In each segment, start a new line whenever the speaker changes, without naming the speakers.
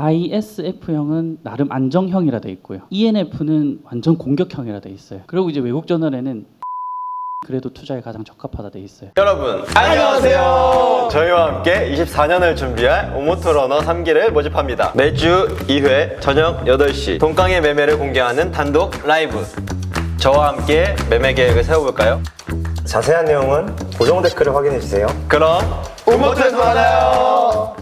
ISF형은 나름 안정형이라 돼 있고요. ENF는 완전 공격형이라 돼 있어요. 그리고 이제 외국 저널에는 그래도 투자에 가장 적합하다 돼 있어요.
여러분 안녕하세요. 저희와 함께 24년을 준비할 오모토 러너 3기를 모집합니다. 매주 2회 저녁 8시 돈깡의 매매를 공개하는 단독 라이브. 저와 함께 매매 계획을 세워볼까요?
자세한 내용은 고정 댓글을 확인해주세요.
그럼 오모토에서 만나요.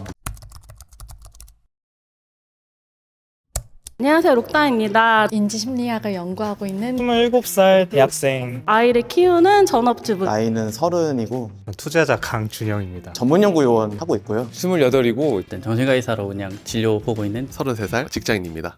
안녕하세요, 록다입니다.
인지심리학을 연구하고 있는
27살 대학생,
아이를 키우는 전업주부.
나이는 30이고
투자자 강준영입니다.
전문연구 요원 하고 있고요.
28이고
일단 정신과 의사로 그냥 진료 보고 있는
33살 직장인입니다.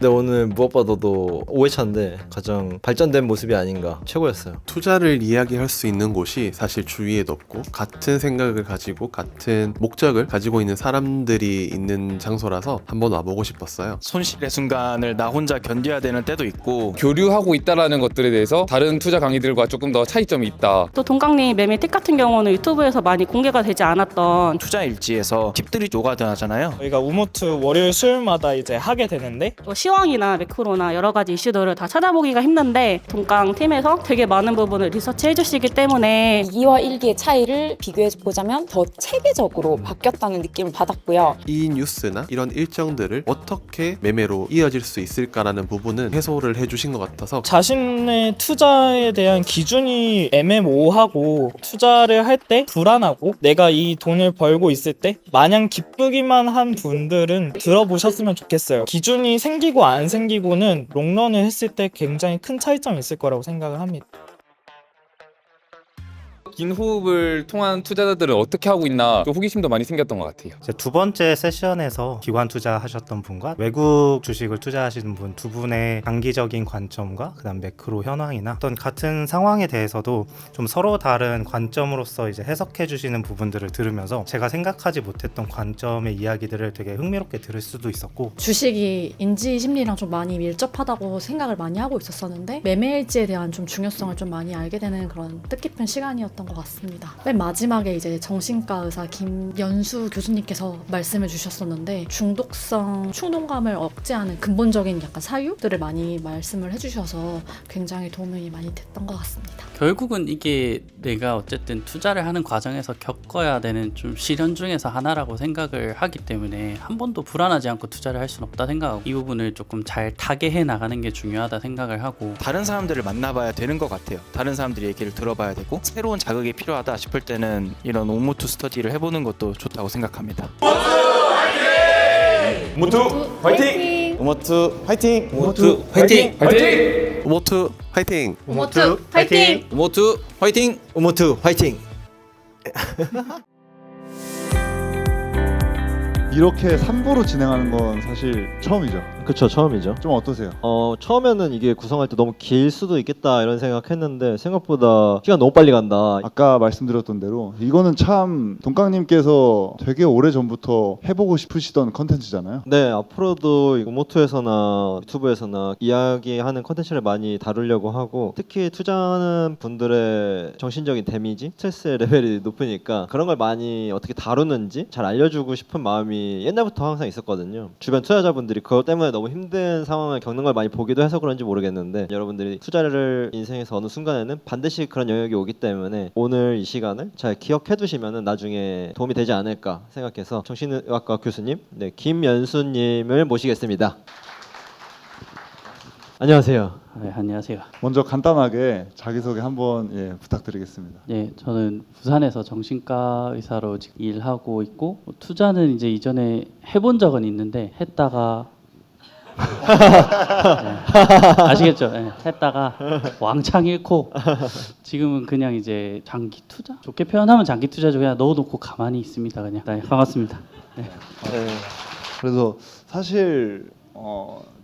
네, 오늘 무엇보다도 5회차인데 가장 발전된 모습이 아닌가. 최고였어요.
투자를 이야기할 수 있는 곳이 사실 주위에도 없고 같은 생각을 가지고 같은 목적을 가지고 있는 사람들이 있는 장소라서 한번 와보고 싶었어요.
손실의 순간을 나 혼자 견뎌야 되는 때도 있고
교류하고 있다라는 것들에 대해서 다른 투자 강의들과 조금 더 차이점이 있다.
또 동강님 매매 팁 같은 경우는 유튜브에서 많이 공개가 되지 않았던
투자 일지에서 팁들이 노가다잖아요.
저희가 우모투 월요일 수요일마다 이제 하게 되는데
또 시황이나 매크로나 여러 가지 이슈들을 다 찾아보기가 힘든데 동강 팀에서 되게 많은 부분을 리서치 해주시기 때문에
2기와 1기의 차이를 비교해 보자면 더 체계적으로 바뀌었다는 느낌을 받았고요.
이 뉴스나 이런 일정들을 어떻게 매매로 이어질 수 있을까라는 부분은 해소를 해주신 것 같아서
자신의 투자에 대한 기준이 애매모호하고 투자를 할 때 불안하고 내가 이 돈을 벌고 있을 때 마냥 기쁘기만 한 분들은 들어보셨으면 좋겠어요. 기준이 생기고 안 생기고는 롱런을 했을 때 굉장히 큰 차이점이 있을 거라고 생각을 합니다.
긴 호흡을 통한 투자자들은 어떻게 하고 있나 또 호기심도 많이 생겼던 것 같아요.
두 번째 세션에서 기관 투자하셨던 분과 외국 주식을 투자하시는 분 두 분의 장기적인 관점과 그다음 매크로 현황이나 어떤 같은 상황에 대해서도 좀 서로 다른 관점으로서 이제 해석해 주시는 부분들을 들으면서 제가 생각하지 못했던 관점의 이야기들을 되게 흥미롭게 들을 수도 있었고,
주식이 인지심리랑 좀 많이 밀접하다고 생각을 많이 하고 있었었는데 매매일지에 대한 좀 중요성을 좀 많이 알게 되는 그런 뜻깊은 시간이었던 것 같습니다. 맨 마지막에 이제 정신과 의사 김연수 교수님께서 말씀해 주셨었는데 중독성 충동감을 억제하는 근본적인 약간 사유들을 많이 말씀을 해주셔서 굉장히 도움이 많이 됐던 것 같습니다.
결국은 이게 내가 어쨌든 투자를 하는 과정에서 겪어야 되는 좀 시련 중에서 하나라고 생각을 하기 때문에 한 번도 불안하지 않고 투자를 할 수는 없다 생각하고 이 부분을 조금 잘 타개해 나가는 게 중요하다 생각을 하고
다른 사람들을 만나봐야 되는 것 같아요. 다른 사람들의 얘기를 들어봐야 되고 새로운 자극이 필요하다 싶을 때는 이런 오모투 스터디를 해보는 것도 좋다고 생각합니다.
오모투 화이팅!
오모투 화이팅!
오모투 화이팅! 화이팅!
오모투 화이팅!
오모투 화이팅!
오모투 화이팅!
오모투 화이팅!
이렇게 3부로 진행하는 건 사실 처음이죠.
그쵸, 처음이죠.
좀 어떠세요?
처음에는 이게 구성할 때 너무 길 수도 있겠다 이런 생각했는데 생각보다 시간 너무 빨리 간다.
아까 말씀드렸던 대로 이거는 참 동강님께서 되게 오래전부터 해보고 싶으시던 컨텐츠잖아요.
네, 앞으로도 오모투에서나 유튜브에서나 이야기하는 컨텐츠를 많이 다루려고 하고, 특히 투자하는 분들의 정신적인 데미지, 스트레스 레벨이 높으니까 그런 걸 많이 어떻게 다루는지 잘 알려주고 싶은 마음이 옛날부터 항상 있었거든요. 주변 투자자분들이 그것 때문에 너무 힘든 상황을 겪는 걸 많이 보기도 해서 그런지 모르겠는데, 여러분들이 투자를 인생에서 어느 순간에는 반드시 그런 영역이 오기 때문에 오늘 이 시간을 잘 기억해 두시면 나중에 도움이 되지 않을까 생각해서 정신의학과 교수님 김연수님을 모시겠습니다. 안녕하세요.
네, 안녕하세요.
먼저 간단하게 자기소개 한번 부탁드리겠습니다.
네, 저는 부산에서 정신과 의사로 지금 일하고 있고 투자는 이제 이전에 해본 적은 있는데 했다가 네, 아시겠죠? 네, 했다가 왕창 잃고 지금은 그냥 이제 장기 투자? 좋게 표현하면 장기 투자죠. 그냥 넣어놓고 가만히 있습니다. 그냥. 네, 반갑습니다. 네.
그래서 사실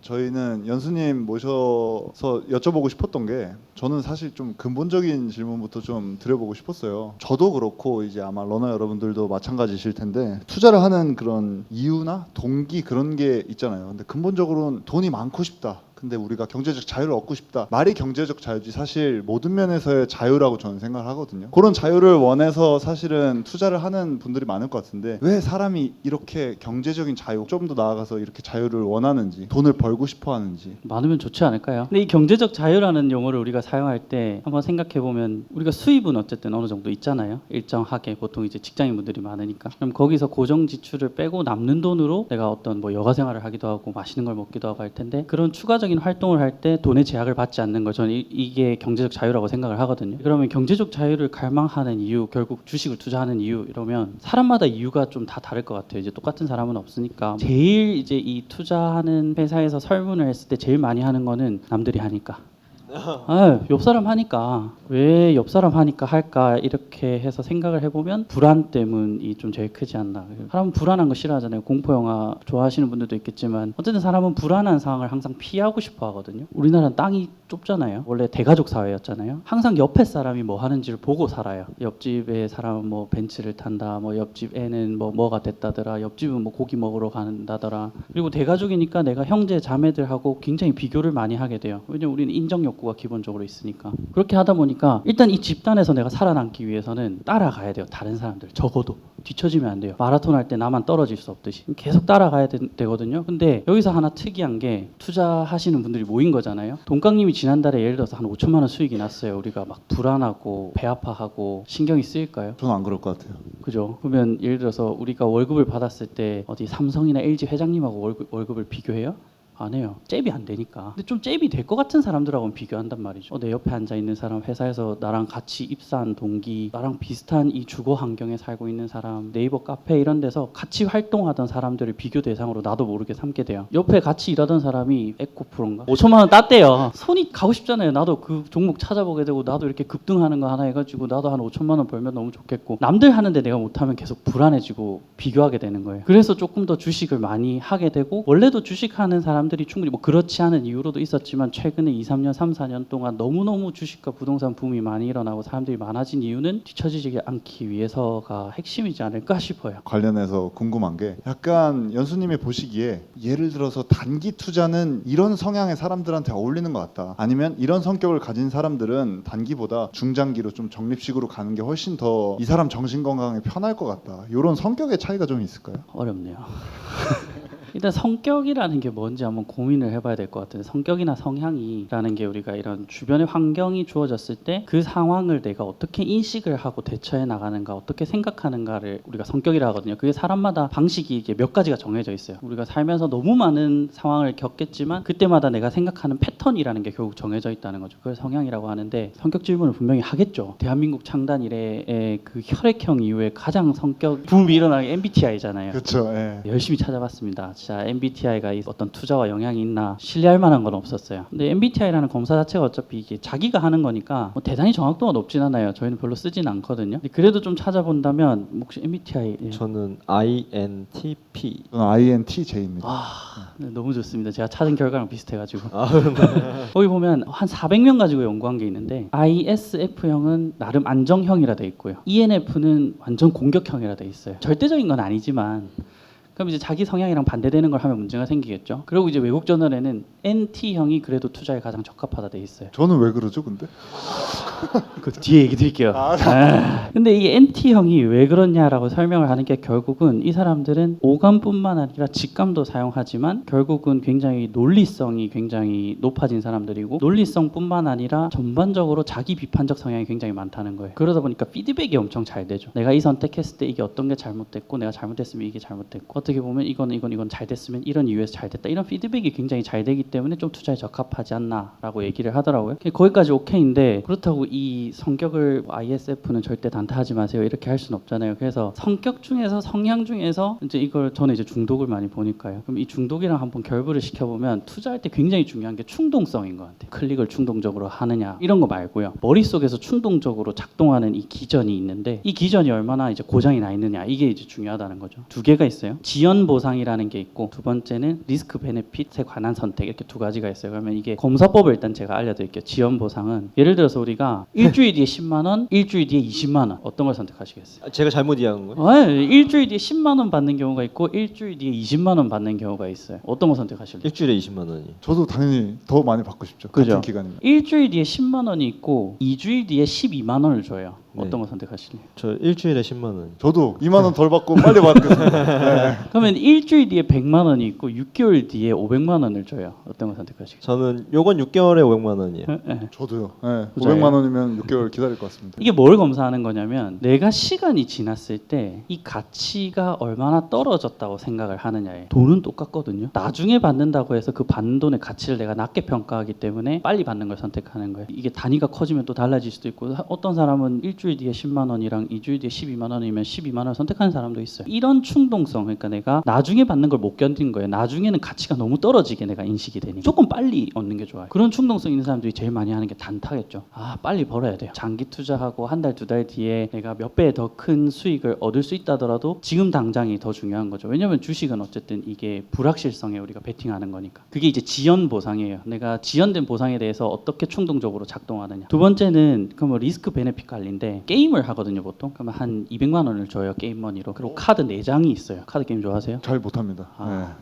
저희는 연수님 모셔서 여쭤보고 싶었던 게, 저는 사실 좀 근본적인 질문부터 좀 드려보고 싶었어요. 저도 그렇고 이제 아마 러너 여러분들도 마찬가지실 텐데, 투자를 하는 그런 이유나 동기 그런 게 있잖아요. 근데 근본적으로는 돈이 많고 싶다. 근데 우리가 경제적 자유를 얻고 싶다. 말이 경제적 자유지 사실 모든 면에서의 자유라고 저는 생각을 하거든요. 그런 자유를 원해서 사실은 투자를 하는 분들이 많을 것 같은데 왜 사람이 이렇게 경제적인 자유, 좀 더 나아가서 이렇게 자유를 원하는지, 돈을 벌고 싶어 하는지.
많으면 좋지 않을까요? 근데 이 경제적 자유라는 용어를 우리가 사용할 때 한번 생각해 보면 우리가 수입은 어쨌든 어느 정도 있잖아요. 일정하게 보통 이제 직장인분들이 많으니까. 그럼 거기서 고정 지출을 빼고 남는 돈으로 내가 어떤 뭐 여가 생활을 하기도 하고 맛있는 걸 먹기도 하고 할 텐데 그런 추가적인 활동을 할 때 돈의 제약을 받지 않는 걸 저는 이게 경제적 자유라고 생각을 하거든요. 그러면 경제적 자유를 갈망하는 이유, 결국 주식을 투자하는 이유 이러면 사람마다 이유가 좀 다 다를 것 같아요. 이제 똑같은 사람은 없으니까. 제일 이제 이 투자하는 회사에서 설문을 했을 때 제일 많이 하는 거는 남들이 하니까. 옆 사람 하니까 왜 옆 사람 하니까 할까 이렇게 해서 생각을 해보면 불안 때문이 좀 제일 크지 않나. 사람은 불안한 거 싫어하잖아요. 공포 영화 좋아하시는 분들도 있겠지만 어쨌든 사람은 불안한 상황을 항상 피하고 싶어 하거든요. 우리나라는 땅이 좁잖아요. 원래 대가족 사회였잖아요. 항상 옆에 사람이 뭐 하는지를 보고 살아요. 옆집에 사람은 뭐 벤츠를 탄다, 뭐 옆집 애는 뭐가 됐다더라, 옆집은 뭐 고기 먹으러 간다더라. 그리고 대가족이니까 내가 형제 자매들하고 굉장히 비교를 많이 하게 돼요. 왜냐면 우리는 인정 욕구가 기본적으로 있으니까. 그렇게 하다 보니까 일단 이 집단에서 내가 살아남기 위해서는 따라가야 돼요. 다른 사람들 적어도 뒤처지면 안 돼요. 마라톤 할 때 나만 떨어질 수 없듯이 계속 따라가야 되거든요. 근데 여기서 하나 특이한 게 투자하시는 분들이 모인 거잖아요. 동강님이 지난달에 예를 들어서 한 5천만 원 수익이 났어요. 우리가 막 불안하고 배 아파하고 신경이 쓰일까요?
저는 안 그럴 것 같아요.
그죠? 그러면 예를 들어서 우리가 월급을 받았을 때 어디 삼성이나 LG 회장님하고 월급을 비교해요? 안 해요. 잽이 안 되니까. 근데 좀 잽이 될 것 같은 사람들하고는 비교한단 말이죠. 내 옆에 앉아 있는 사람, 회사에서 나랑 같이 입사한 동기, 나랑 비슷한 이 주거 환경에 살고 있는 사람, 네이버 카페 이런 데서 같이 활동하던 사람들을 비교 대상으로 나도 모르게 삼게 돼요. 옆에 같이 일하던 사람이 에코프로인가? 5천만 원 땄대요. 손이 가고 싶잖아요. 나도 그 종목 찾아보게 되고 나도 이렇게 급등하는 거 하나 해가지고 나도 한 5천만 원 벌면 너무 좋겠고 남들 하는데 내가 못하면 계속 불안해지고 비교하게 되는 거예요. 그래서 조금 더 주식을 많이 하게 되고 원래도 주식하는 사람들이 충분히 뭐 그렇지 않은 이유로도 있었지만 최근에 2, 3년, 3, 4년 동안 너무너무 주식과 부동산 붐이 많이 일어나고 사람들이 많아진 이유는 뒤처지지 않기 위해서가 핵심이지 않을까 싶어요.
관련해서 궁금한 게 약간 연수님이 보시기에 예를 들어서 단기 투자는 이런 성향의 사람들한테 어울리는 것 같다. 아니면 이런 성격을 가진 사람들은 단기보다 중장기로 좀 적립식으로 가는 게 훨씬 더 이 사람 정신 건강에 편할 것 같다. 이런 성격의 차이가 좀 있을까요?
어렵네요. 일단 성격이라는 게 뭔지 한번 고민을 해봐야 될 것 같은데 성격이나 성향이라는 게 우리가 이런 주변의 환경이 주어졌을 때 그 상황을 내가 어떻게 인식을 하고 대처해 나가는가 어떻게 생각하는가를 우리가 성격이라 하거든요. 그게 사람마다 방식이 이게 몇 가지가 정해져 있어요. 우리가 살면서 너무 많은 상황을 겪겠지만 그때마다 내가 생각하는 패턴이라는 게 결국 정해져 있다는 거죠. 그걸 성향이라고 하는데 성격 질문을 분명히 하겠죠. 대한민국 창단 이래의 그 혈액형 이후에 가장 성격 붐이 일어나는 게 MBTI잖아요.
그렇죠. 예.
열심히 찾아봤습니다. 진짜 MBTI가 어떤 투자와 영향이 있나 신뢰할 만한 건 없었어요. 근데 MBTI라는 검사 자체가 어차피 이게 자기가 하는 거니까 뭐 대단히 정확도가 높진 않아요. 저희는 별로 쓰진 않거든요. 근데 그래도 좀 찾아본다면 혹시 MBTI
저는 INTP.
저는 INTJ입니다.
네, 너무 좋습니다. 제가 찾은 결과랑 비슷해가지고 거기 보면 한 400명 가지고 연구한 게 있는데 ISF형은 나름 안정형이라 돼 있고요. ENF는 완전 공격형이라 돼 있어요. 절대적인 건 아니지만 그럼 이제 자기 성향이랑 반대되는 걸 하면 문제가 생기겠죠. 그리고 이제 외국 저널에는 NT형이 그래도 투자에 가장 적합하다 돼 있어요.
저는 왜 그러죠, 근데?
그 뒤에 얘기 드릴게요. 근데 이 NT형이 왜 그러냐라고 설명을 하는 게 결국은 이 사람들은 오감뿐만 아니라 직감도 사용하지만 결국은 굉장히 논리성이 굉장히 높아진 사람들이고 논리성뿐만 아니라 전반적으로 자기 비판적 성향이 굉장히 많다는 거예요. 그러다 보니까 피드백이 엄청 잘 되죠. 내가 이 선택했을 때 이게 어떤 게 잘못됐고 내가 잘못했으면 이게 잘못됐고 어떻게 보면 이건 잘 됐으면 이런 이유에서 잘 됐다. 이런 피드백이 굉장히 잘 되기 때문에 좀 투자에 적합하지 않나라고 얘기를 하더라고요. 거기까지 오케이인데 그렇다고 이 성격을 ISF는 절대 단타하지 마세요 이렇게 할 수는 없잖아요. 그래서 성격 중에서 성향 중에서 이제 이걸 저는 이제 중독을 많이 보니까요. 그럼 이 중독이랑 한번 결부를 시켜보면 투자할 때 굉장히 중요한 게 충동성인 것 같아요. 클릭을 충동적으로 하느냐 이런 거 말고요. 머릿속에서 충동적으로 작동하는 이 기전이 있는데 이 기전이 얼마나 이제 고장이 나 있느냐 이게 이제 중요하다는 거죠. 두 개가 있어요. 지연 보상이라는 게 있고 두 번째는 리스크 베네핏에 관한 선택 이렇게 두 가지가 있어요. 그러면 이게 검사법을 일단 제가 알려드릴게요. 지연 보상은 예를 들어서 우리가 경우가 일주일 뒤에 10만 원, 일주일 뒤에 20만 원. 어떤 걸 선택하시겠어요?
제가 잘못 이해한 거예요?
일주일 뒤에 10만 원 받는 경우가 있고 일주일 뒤에 20만 원 받는 경우가 있어요. 어떤 거 선택하실래요?
일주일에 20만 원이.
저도 당연히 더 많이 받고 싶죠.
그죠?
같은 기간이면.
일주일 뒤에 10만 원이 있고 2주일 뒤에 12만 원을 줘요. 어떤 거 선택하실래요?
저 일주일에 10만 원.
저도 2만 원 덜 받고 빨리 받겠습니다. 네.
그러면 일주일 뒤에 100만 원이 있고 6개월 뒤에 500만 원을 줘요. 어떤 거 선택하시겠어요?
저는 요건 6개월에 500만 원이에요.
저도요. 네.
맞아요.
500만 원이면 6개월 기다릴 것 같습니다.
이게 뭘 검사하는 거냐면 내가 시간이 지났을 때 이 가치가 얼마나 떨어졌다고 생각을 하느냐예요. 돈은 똑같거든요. 나중에 받는다고 해서 그 받는 돈의 가치를 내가 낮게 평가하기 때문에 빨리 받는 걸 선택하는 거예요. 이게 단위가 커지면 또 달라질 수도 있고 어떤 사람은 일주일 뒤에 10만 원이랑 2주일 뒤에 12만 원이면 12만 원을 선택하는 사람도 있어요. 이런 충동성, 그러니까 내가 나중에 받는 걸 못 견딘 거예요. 나중에는 가치가 너무 떨어지게 내가 인식이 되니까 조금 빨리 얻는 게 좋아요. 그런 충동성 있는 사람들이 제일 많이 하는 게 단타겠죠. 빨리 벌어야 돼요. 장기 투자하고 한 달, 두 달 뒤에 내가 몇 배 더 큰 수익을 얻을 수 있다더라도 지금 당장이 더 중요한 거죠. 왜냐하면 주식은 어쨌든 이게 불확실성에 우리가 베팅하는 거니까. 그게 이제 지연 보상이에요. 내가 지연된 보상에 대해서 어떻게 충동적으로 작동하느냐. 두 번째는 그럼 리스크 베네핏 관리인데 게임을 하거든요 보통. 그러면 한 200만 원을 줘요 게임 머니로. 그리고 카드 4장이 있어요. 카드 게임 좋아하세요?
잘 못합니다.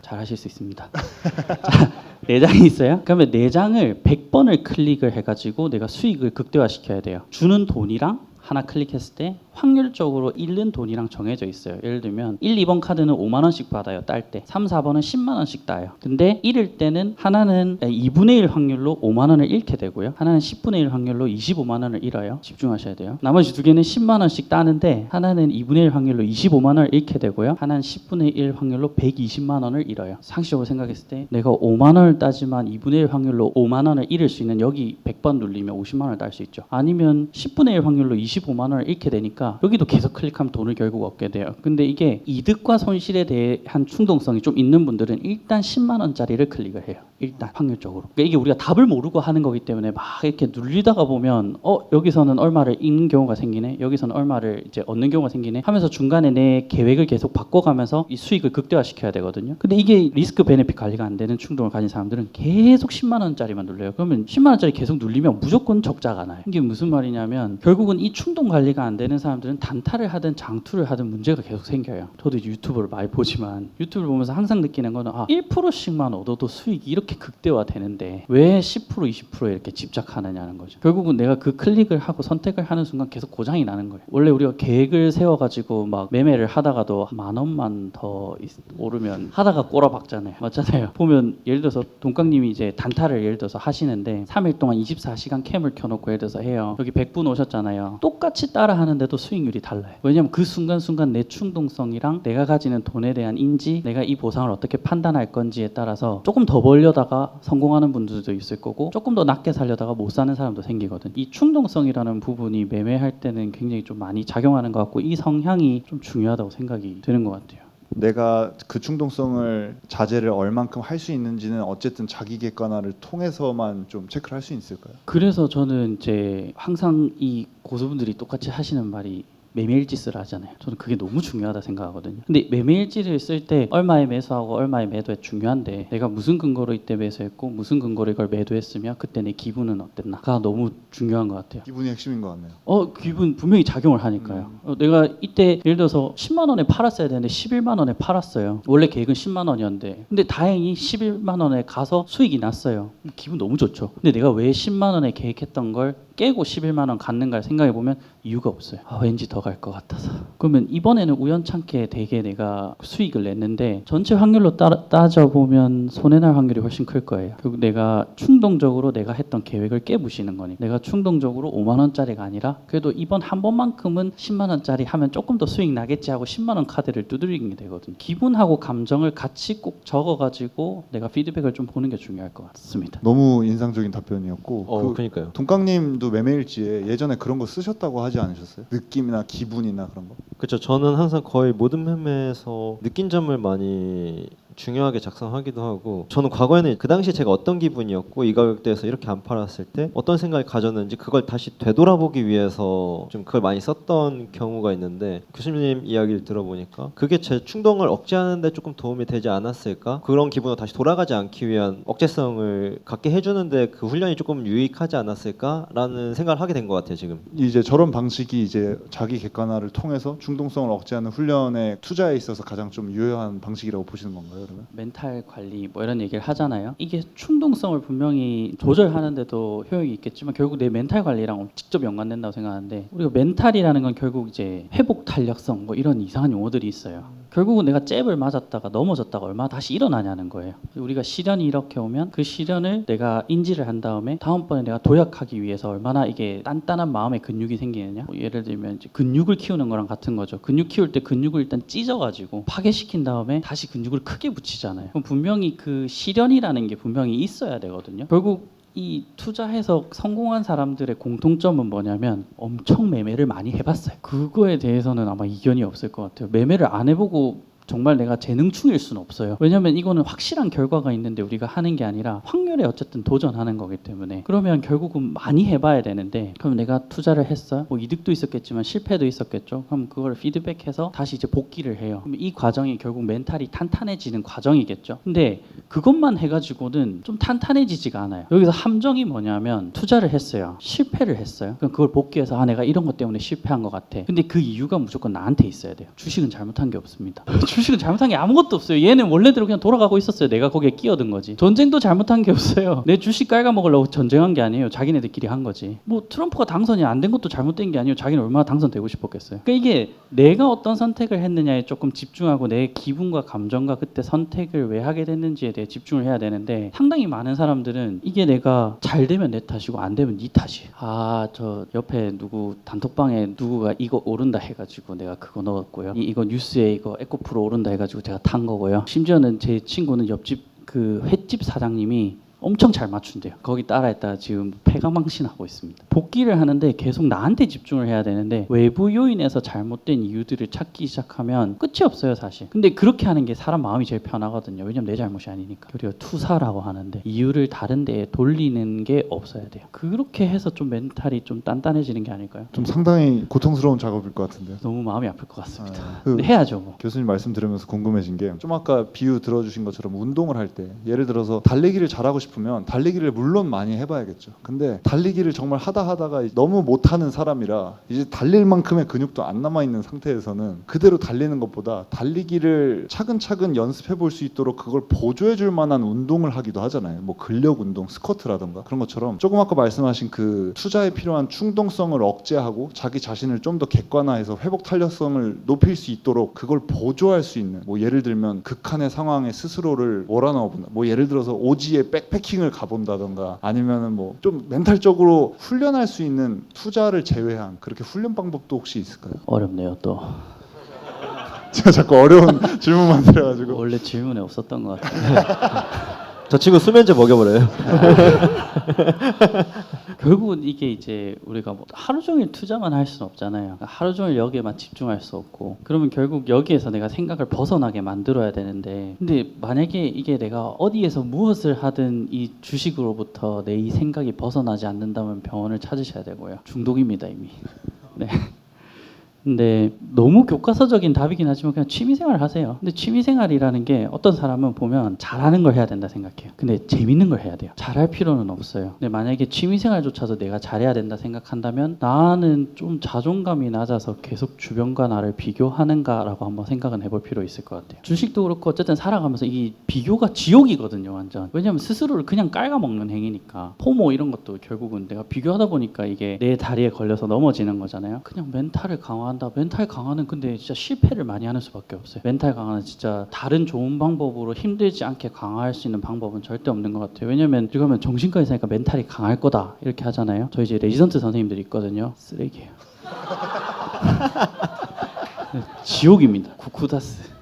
잘 하실 수 있습니다. 자, 4장이 있어요. 그러면 4장을 100번을 클릭을 해가지고 내가 수익을 극대화시켜야 돼요. 주는 돈이랑 하나 클릭했을 때 확률적으로 잃는 돈이랑 정해져 있어요. 예를 들면 1, 2번 카드는 5만 원씩 받아요. 딸 때. 3, 4번은 10만 원씩 따요. 근데 잃을 때는 하나는 2분의 1 확률로 5만 원을 잃게 되고요. 하나는 10분의 1 확률로 25만 원을 잃어요. 집중하셔야 돼요. 나머지 두 개는 10만 원씩 따는데 하나는 2분의 1 확률로 25만 원을 잃게 되고요. 하나는 10분의 1 확률로 120만 원을 잃어요. 상식적으로 생각했을 때 내가 5만 원을 따지만 2분의 1 확률로 5만 원을 잃을 수 있는 여기 100번 눌리면 50만 원을 딸 수 있죠. 아니면 10분의 1 확률로 25만 원을 잃게 되니까 여기도 계속 클릭하면 돈을 결국 얻게 돼요. 근데 이게 이득과 손실에 대한 충동성이 좀 있는 분들은 일단 10만 원짜리를 클릭을 해요. 일단 확률적으로. 그러니까 이게 우리가 답을 모르고 하는 거기 때문에 막 이렇게 눌리다가 보면 여기서는 얼마를 잃는 경우가 생기네. 여기서는 얼마를 이제 얻는 경우가 생기네. 하면서 중간에 내 계획을 계속 바꿔가면서 이 수익을 극대화시켜야 되거든요. 근데 이게 리스크 베네핏 관리가 안 되는 충동을 가진 사람들은 계속 10만 원짜리만 눌려요. 그러면 10만 원짜리 계속 눌리면 무조건 적자가 나요. 이게 무슨 말이냐면 결국은 이 충동 관리가 안 되는 사람들은 단타를 하든 장투를 하든 문제가 계속 생겨요. 저도 이제 유튜브를 많이 보지만 유튜브를 보면서 항상 느끼는 거는 1%씩만 얻어도 수익이 이렇게 극대화 되는데 왜 10% 20% 이렇게 집착하느냐는 거죠. 결국은 내가 그 클릭을 하고 선택을 하는 순간 계속 고장이 나는 거예요. 원래 우리가 계획을 세워가지고 막 매매를 하다가도 10,000원만 더 오르면 하다가 꼬라박잖아요. 맞잖아요. 보면 예를 들어서 동강님이 이제 단타를 예를 들어서 하시는데 3일 동안 24시간 캠을 켜놓고 예를 들어서 해요. 여기 100분 오셨잖아요. 똑같이 따라 하는데도 수익률이 달라요. 왜냐면 그 순간순간 내 충동성이랑 내가 가지는 돈에 대한 인지, 내가 이 보상을 어떻게 판단할 건지에 따라서 조금 더 벌려다가 성공하는 분들도 있을 거고 조금 더 낮게 살려다가 못 사는 사람도 생기거든. 이 충동성이라는 부분이 매매할 때는 굉장히 좀 많이 작용하는 것 같고 이 성향이 좀 중요하다고 생각이 드는 것 같아요.
내가 그 충동성을 자제를 얼만큼 할 수 있는지는 어쨌든 자기 객관화를 통해서만 좀 체크를 할 수 있을까요?
그래서 저는 이제 항상 이 고수분들이 똑같이 하시는 말이 매매일지 쓰라 하잖아요. 저는 그게 너무 중요하다 생각하거든요. 근데 매매일지를 쓸 때 얼마에 매수하고 얼마에 매도해 중요한데 내가 무슨 근거로 이때 매수했고 무슨 근거로 이걸 매도했으며 그때 내 기분은 어땠나가 너무 중요한 것 같아요.
기분이 핵심인 것 같네요.
기분 분명히 작용을 하니까요. 내가 이때 예를 들어서 10만 원에 팔았어야 되는데 11만 원에 팔았어요. 원래 계획은 10만 원이었는데 근데 다행히 11만 원에 가서 수익이 났어요. 기분 너무 좋죠. 근데 내가 왜 10만 원에 계획했던 걸 깨고 11만 원 갖는가 생각해 보면 이유가 없어요. 왠지 더 갈 것 같아서. 그러면 이번에는 우연찮게 되게 내가 수익을 냈는데 전체 확률로 따져보면 손해날 확률이 훨씬 클 거예요. 결국 내가 충동적으로 내가 했던 계획을 깨부시는 거니. 내가 충동적으로 5만 원짜리가 아니라 그래도 이번 한 번만큼은 10만 원짜리 하면 조금 더 수익 나겠지 하고 10만 원 카드를 두드리게 되거든요. 기분하고 감정을 같이 꼭 적어가지고 내가 피드백을 좀 보는 게 중요할 것 같습니다.
너무 인상적인 답변이었고
그러니까요.
동강님도 매매일지에 예전에 그런 거 쓰셨다고 하지 않으셨어요? 느낌이나 기분이나 그런 거?
그렇죠. 저는 항상 거의 모든 매매에서 느낀 점을 많이 중요하게 작성하기도 하고 저는 과거에는 그 당시에 제가 어떤 기분이었고 이 가격대에서 이렇게 안 팔았을 때 어떤 생각을 가졌는지 그걸 다시 되돌아보기 위해서 좀 그걸 많이 썼던 경우가 있는데 교수님 이야기를 들어보니까 그게 제 충동을 억제하는 데 조금 도움이 되지 않았을까? 그런 기분으로 다시 돌아가지 않기 위한 억제성을 갖게 해주는데 그 훈련이 조금 유익하지 않았을까라는 생각을 하게 된 것 같아요 지금.
이제 저런 방식이 이제 자기 객관화를 통해서 충동성을 억제하는 훈련의 투자에 있어서 가장 좀 유효한 방식이라고 보시는 건가요, 그러면?
멘탈 관리 뭐 이런 얘기를 하잖아요. 이게 충동성을 분명히 조절하는데도 효용이 있겠지만 결국 내 멘탈 관리랑 직접 연관된다고 생각하는데 우리가 멘탈이라는 건 결국 이제 회복 탄력성 뭐 이런 이상한 용어들이 있어요. 결국은 내가 잽을 맞았다가 넘어졌다가 얼마나 다시 일어나냐는 거예요. 우리가 시련이 이렇게 오면 그 시련을 내가 인지를 한 다음에 다음번에 내가 도약하기 위해서 얼마나 이게 단단한 마음의 근육이 생기느냐. 뭐 예를 들면 이제 근육을 키우는 거랑 같은 거죠. 근육 키울 때 근육을 일단 찢어가지고 파괴시킨 다음에 다시 근육을 크게 붙이잖아요. 그럼 분명히 그 시련이라는 게 분명히 있어야 되거든요. 결국 이 투자해서 성공한 사람들의 공통점은 뭐냐면 엄청 매매를 많이 해봤어요. 그거에 대해서는 아마 이견이 없을 것 같아요. 매매를 안 해보고 정말 내가 재능충일 수는 없어요. 왜냐하면 이거는 확실한 결과가 있는데 우리가 하는 게 아니라 확률에 어쨌든 도전하는 거기 때문에 그러면 결국은 많이 해봐야 되는데 그럼 내가 투자를 했어요. 뭐 이득도 있었겠지만 실패도 있었겠죠. 그럼 그걸 피드백해서 다시 이제 복귀를 해요. 그럼 이 과정이 결국 멘탈이 탄탄해지는 과정이겠죠. 근데 그것만 해가지고는 좀 탄탄해지지가 않아요. 여기서 함정이 뭐냐면 투자를 했어요. 실패를 했어요. 그럼 그걸 복귀해서 아 내가 이런 것 때문에 실패한 것 같아. 근데 그 이유가 무조건 나한테 있어야 돼요. 주식은 잘못한 게 없습니다. 주식은 잘못한 게 아무것도 없어요. 얘는 원래대로 그냥 돌아가고 있었어요. 내가 거기에 끼어든 거지. 전쟁도 잘못한 게 없어요. 내 주식 깔아먹으려고 전쟁한 게 아니에요. 자기네들끼리 한 거지. 뭐 트럼프가 당선이 안 된 것도 잘못된 게 아니에요. 자기는 얼마나 당선되고 싶었겠어요. 그러니까 이게 내가 어떤 선택을 했느냐에 조금 집중하고 내 기분과 감정과 그때 선택을 왜 하게 됐는지에 대해 집중을 해야 되는데 상당히 많은 사람들은 이게 내가 잘 되면 내 탓이고 안 되면 네 탓이에요. 아, 저 옆에 누구 단톡방에 누구가 이거 오른다 해가지고 내가 그거 넣었고요. 이거 뉴스에 이거 에코프로 오른다 해가지고 제가 탄 거고요. 심지어는 제 친구는 옆집 그 횟집 사장님이 엄청 잘 맞춘대요. 거기 따라했다가 지금 폐가망신하고 있습니다. 복귀를 하는데 계속 나한테 집중을 해야 되는데 외부 요인에서 잘못된 이유들을 찾기 시작하면 끝이 없어요 사실. 근데 그렇게 하는 게 사람 마음이 제일 편하거든요. 왜냐면 내 잘못이 아니니까. 우리가 투사라고 하는데 이유를 다른 데에 돌리는 게 없어야 돼요. 그렇게 해서 좀 멘탈이 좀 단단해지는 게 아닐까요?
좀 상당히 고통스러운 작업일 것 같은데요.
너무 마음이 아플 것 같습니다. 근데 해야죠 뭐.
교수님 말씀 들으면서 궁금해진 게 좀 아까 비유 들어주신 것처럼 운동을 할 때 예를 들어서 달리기를 잘하고 싶으면 달리기를 물론 많이 해봐야겠죠. 근데 달리기를 정말 하다가 너무 못하는 사람이라 이제 달릴 만큼의 근육도 안 남아있는 상태에서는 그대로 달리는 것보다 달리기를 차근차근 연습해 볼 수 있도록 그걸 보조해 줄 만한 운동을 하기도 하잖아요. 뭐 근력 운동, 스쿼트라던가 그런 것처럼 조금 아까 말씀하신 그 투자에 필요한 충동성을 억제하고 자기 자신을 좀 더 객관화해서 회복 탄력성을 높일 수 있도록 그걸 보조할 수 있는 뭐 예를 들면 극한의 상황에 스스로를 몰아넣어본다. 뭐 예를 들어서 오지에 백패킹을 가본다던가 아니면은 뭐 좀 멘탈적으로 훈련할 수 있는 투자를 제외한 그렇게 훈련 방법도 혹시 있을까요?
어렵네요 또.
제가 자꾸 어려운 질문만 드려가지고
원래 질문에 없었던 것 같아요.
저 친구 수면제 먹여버려요.
결국은 이게 이제 우리가 뭐 하루 종일 투자만 할 수는 없잖아요. 하루 종일 여기에만 집중할 수 없고 그러면 결국 여기에서 내가 생각을 벗어나게 만들어야 되는데 근데 만약에 이게 내가 어디에서 무엇을 하든 이 주식으로부터 내 이 생각이 벗어나지 않는다면 병원을 찾으셔야 되고요. 중독입니다 이미. 네. 근데 너무 교과서적인 답이긴 하지만 그냥 취미생활 하세요. 근데 취미생활이라는 게 어떤 사람은 보면 잘하는 걸 해야 된다 생각해요. 근데 재밌는 걸 해야 돼요. 잘할 필요는 없어요. 근데 만약에 취미생활조차도 내가 잘해야 된다 생각한다면 나는 좀 자존감이 낮아서 계속 주변과 나를 비교하는가라고 한번 생각은 해볼 필요 있을 것 같아요. 주식도 그렇고 어쨌든 살아가면서 이 비교가 지옥이거든요 완전. 왜냐면 스스로를 그냥 깔아먹는 행위니까. 포모 이런 것도 결국은 내가 비교하다 보니까 이게 내 다리에 걸려서 넘어지는 거잖아요. 그냥 멘탈을 강화한다. 멘탈 강화는 근데 진짜 실패를 많이 하는 수밖에 없어요. 멘탈 강화는 진짜 다른 좋은 방법으로 힘들지 않게 강화할 수 있는 방법은 절대 없는 것 같아요. 왜냐면 이거면 정신과 의사니까 멘탈이 강할 거다 이렇게 하잖아요. 저희 이제 레지던트 선생님들이 있거든요. 쓰레기예요. 지옥입니다. 쿠쿠다스.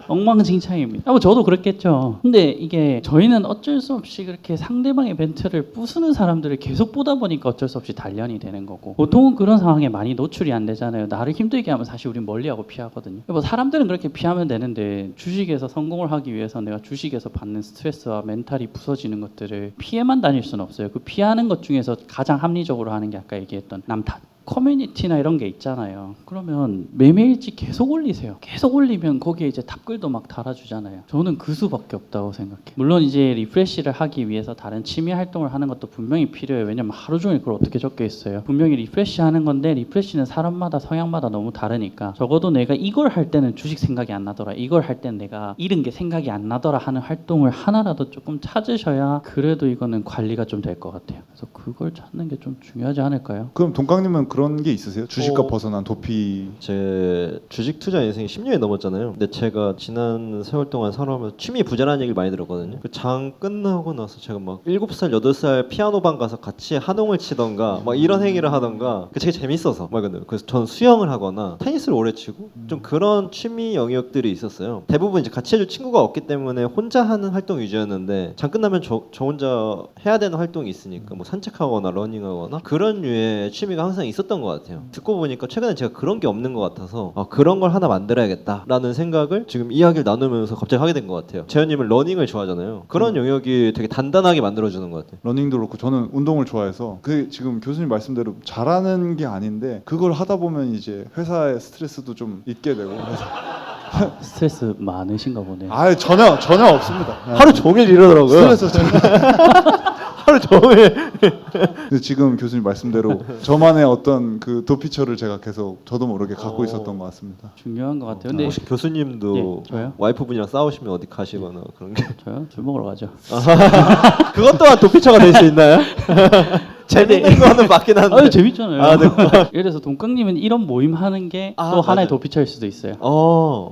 엉망진창입니다. 뭐 저도 그랬겠죠. 근데 이게 저희는 어쩔 수 없이 그렇게 상대방의 멘트를 부수는 사람들을 계속 보다 보니까 어쩔 수 없이 단련이 되는 거고, 보통은 그런 상황에 많이 노출이 안 되잖아요. 나를 힘들게 하면 사실 우린 멀리하고 피하거든요. 뭐 사람들은 그렇게 피하면 되는데 주식에서 성공을 하기 위해서 내가 주식에서 받는 스트레스와 멘탈이 부서지는 것들을 피해만 다닐 수는 없어요. 그 피하는 것 중에서 가장 합리적으로 하는 게 아까 얘기했던 남탓. 커뮤니티나 이런 게 있잖아요. 그러면 매매일지 계속 올리세요. 계속 올리면 거기에 이제 답글도 막 달아주잖아요. 저는 그 수밖에 없다고 생각해요. 물론 이제 리프레시를 하기 위해서 다른 취미 활동을 하는 것도 분명히 필요해요. 왜냐면 하루 종일 그걸 어떻게 적게 있어요. 분명히 리프레시 하는 건데 리프레시는 사람마다 성향마다 너무 다르니까 적어도 내가 이걸 할 때는 주식 생각이 안 나더라, 이걸 할 때는 내가 잃은 게 생각이 안 나더라 하는 활동을 하나라도 조금 찾으셔야 그래도 이거는 관리가 좀 될 것 같아요. 그래서 그걸 찾는 게 좀 중요하지 않을까요?
그럼 동강님은 그런 게 있으세요? 주식과 벗어난 도피.
제 주식 투자 인생이 10년이 넘었잖아요. 근데 제가 지난 세월 동안 살아오면서 취미 부자라는 얘기를 많이 들었거든요. 그 장 끝나고 나서 제가 막 7살, 8살 피아노방 가서 같이 한홍을 치던가 막 이런 행위를 하던가, 그 되게 재밌어서 막 그래서 저는 수영을 하거나 테니스를 오래 치고 좀 그런 취미 영역들이 있었어요. 대부분 이제 같이 해줄 친구가 없기 때문에 혼자 하는 활동 위주였는데 장 끝나면 저 혼자 해야 되는 활동이 있으니까 뭐 산책하거나 러닝하거나 그런 류의 취미가 항상 있었던 것 같아요. 듣고 보니까 최근에 제가 그런 게 없는 것 같아서 그런 걸 하나 만들어야겠다라는 생각을 지금 이야기를 나누면서 갑자기 하게 된 것 같아요. 재현님은 러닝을 좋아하잖아요. 그런 영역이 되게 단단하게 만들어주는 것 같아요.
러닝도 그렇고 저는 운동을 좋아해서 그 지금 교수님 말씀대로 잘하는 게 아닌데 그걸 하다 보면 이제 회사의 스트레스도 좀 있게 되고 그래서
스트레스 많으신가 보네요.
아 전혀 없습니다.
하루 종일 이러더라고요.
스트레스 전혀.
하루 종일.
근데 지금 교수님 말씀대로 저만의 어떤 그 도피처를 제가 계속 저도 모르게 갖고 있었던 것 같습니다.
중요한 것 같아요. 근데
혹시 교수님도
저요?
와이프분이랑 싸우시면 어디 가시거나 그런 게?
저요? 술 먹으러 가죠.
그것 또한 도피처가 될 수 있나요? 재밌는 거는 맞긴 한데.
아유 재밌잖아요.
네.
예를 들어서 동강님은 이런 모임 하는 게 또 하나의 도피처일 수도 있어요.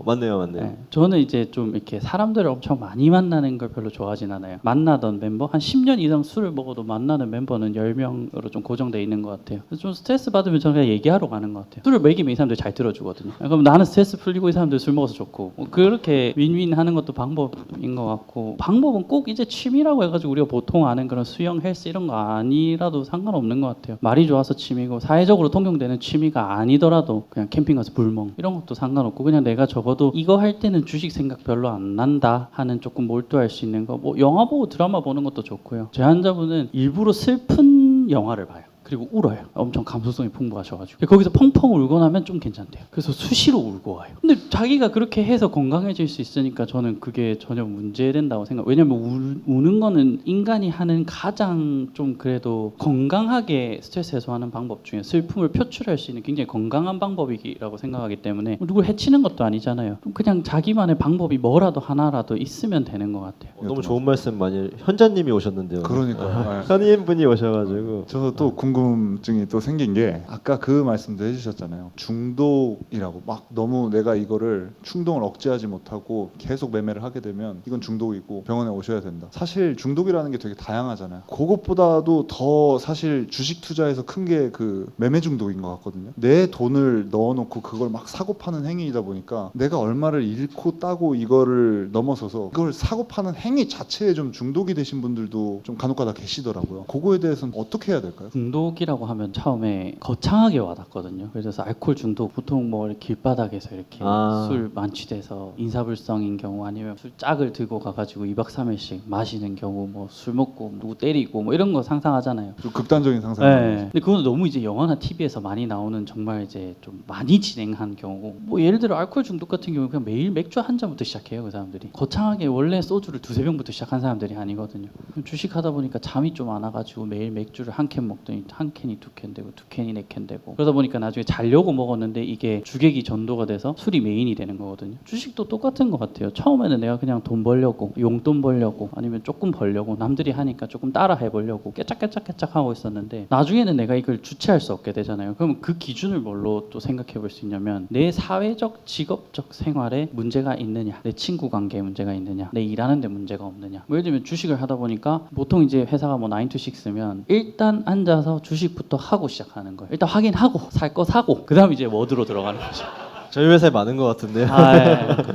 맞네요.
네. 저는 이제 좀 이렇게 사람들을 엄청 많이 만나는 걸 별로 좋아하진 않아요. 만나던 멤버 한 10년 이상 술을 먹어도 만나는 멤버는 10명으로 좀 고정돼 있는 것 같아요. 그래서 좀 스트레스 받으면 저는 그냥 얘기하러 가는 것 같아요. 술을 먹이면 이 사람들 잘 들어주거든요. 그럼 나는 스트레스 풀리고 이 사람들 술 먹어서 좋고, 그렇게 윈윈 하는 것도 방법인 것 같고, 방법은 꼭 이제 취미라고 해가지고 우리가 보통 아는 그런 수영, 헬스 이런 거 아니라도 상관없는 것 같아요. 말이 좋아서 취미고 사회적으로 통용되는 취미가 아니더라도 그냥 캠핑 가서 불멍 이런 것도 상관없고, 그냥 내가 적어도 이거 할 때는 주식 생각 별로 안 난다 하는 조금 몰두할 수 있는 거, 뭐 영화 보고 드라마 보는 것도 좋고요. 제 환자분은 일부러 슬픈 영화를 봐요. 그리고 울어요. 엄청 감수성이 풍부하셔가지고 거기서 펑펑 울고 나면 좀 괜찮대요. 그래서 수시로 울고 와요. 근데 자기가 그렇게 해서 건강해질 수 있으니까 저는 그게 전혀 문제된다고 생각. 왜냐면 우는 거는 인간이 하는 가장 좀 그래도 건강하게 스트레스 해소하는 방법 중에 슬픔을 표출할 수 있는 굉장히 건강한 방법이라고 생각하기 때문에 누굴 해치는 것도 아니잖아요. 그냥 자기만의 방법이 뭐라도 하나라도 있으면 되는 것 같아요.
너무 좋은 말씀 많이. 현자님이 오셨는데요.
그러니까요.
현인분이 오셔가지고
저도 또 궁금증이 또 생긴 게 아까 그 말씀도 해주셨잖아요. 중독이라고 막 너무 내가 이거를 충동을 억제하지 못하고 계속 매매를 하게 되면 이건 중독이고 병원에 오셔야 된다. 사실 중독이라는 게 되게 다양하잖아요. 그것보다도 더 사실 주식 투자에서 큰 게 그 매매 중독인 것 같거든요. 내 돈을 넣어놓고 그걸 막 사고 파는 행위이다 보니까 내가 얼마를 잃고 따고 이거를 넘어서서 그걸 사고 파는 행위 자체에 좀 중독이 되신 분들도 좀 간혹가다 계시더라고요. 그거에 대해서는 어떻게 해야 될까요?
중독이라고 하면 처음에 거창하게 와닿거든요. 그래서 알코올 중독 보통 뭐 길바닥에서 이렇게 술 만취돼서 인사불성인 경우, 아니면 술 짝을 들고 가가지고 2박 3일씩 마시는 경우, 뭐 술 먹고 누구 때리고 뭐 이런 거 상상하잖아요.
좀 극단적인 상상.
네. 근데 그건 너무 이제 영화나 TV에서 많이 나오는 정말 이제 좀 많이 진행한 경우고, 뭐 예를 들어 알코올 중독 같은 경우 그냥 매일 맥주 한 잔부터 시작해요. 그 사람들이 거창하게 원래 소주를 2-3병부터 시작한 사람들이 아니거든요. 주식하다 보니까 잠이 좀 안 와가지고 매일 맥주를 한 캔 먹더니 한 캔이 2캔 되고 2캔이 4캔 되고, 그러다 보니까 나중에 자려고 먹었는데 이게 주객이 전도가 돼서 술이 메인이 되는 거거든요. 주식도 똑같은 것 같아요. 처음에는 내가 그냥 돈 벌려고, 용돈 벌려고, 아니면 조금 벌려고, 남들이 하니까 조금 따라 해보려고 깨짝깨짝 하고 있었는데 나중에는 내가 이걸 주체할 수 없게 되잖아요. 그럼 그 기준을 뭘로 또 생각해 볼 수 있냐면, 내 사회적 직업적 생활에 문제가 있느냐, 내 친구 관계에 문제가 있느냐, 내 일하는 데 문제가 없느냐. 뭐 예를 들면 주식을 하다 보니까 보통 이제 회사가 뭐 9 to 6면 일단 앉아서 주식부터 하고 시작하는 거예요. 일단 확인하고 살 거 사고 그 다음 이제 워드로 들어가는 거죠.
저희 회사에 많은 것 같은데요.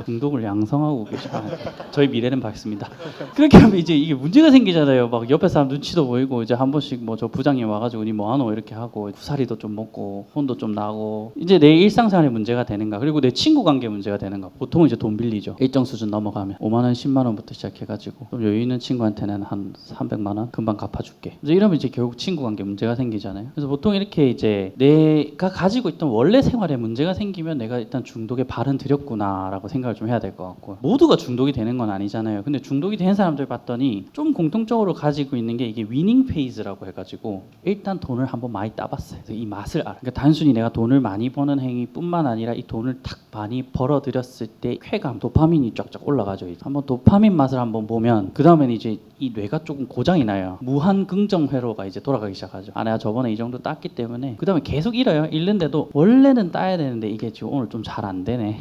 중독을 양성하고 계시다. 저희 미래는 밝습니다. 그렇게 하면 이제 이게 문제가 생기잖아요. 막 옆에 사람 눈치도 보이고 이제 한 번씩 뭐 저 부장님 와가지고 니 뭐하노 이렇게 하고 구사리도 좀 먹고 혼도 좀 나고 이제 내 일상생활에 문제가 되는가 그리고 내 친구 관계 문제가 되는가. 보통은 이제 돈 빌리죠. 일정 수준 넘어가면 5만 원, 10만 원부터 시작해가지고 좀 여유 있는 친구한테는 한 300만 원 금방 갚아줄게. 이제 이러면 이제 결국 친구 관계 문제가 생기잖아요. 그래서 보통 이렇게 이제 내가 가지고 있던 원래 생활에 문제가 생기면 내가 일단 중독에 발은 들였구나라고 생각을 좀 해야 될 것 같고 모두가 중독이 되는 건 아니잖아요. 근데 중독이 된 사람들 봤더니 좀 공통적으로 가지고 있는 게 이게 위닝 페이즈라고 해가지고 일단 돈을 한번 많이 따봤어요. 그래서 이 맛을 알아. 그러니까 단순히 내가 돈을 많이 버는 행위뿐만 아니라 이 돈을 탁 많이 벌어들였을 때 쾌감, 도파민이 쫙쫙 올라가죠. 이제 한번 도파민 맛을 한번 보면 그 다음에는 이제 이 뇌가 조금 고장이 나요. 무한 긍정 회로가 이제 돌아가기 시작하죠. 내가 저번에 이 정도 땄기 때문에 그 다음에 계속 잃어요. 잃는데도 원래는 따야 되는데 이게 지금 오늘 좀 잘 안 되네.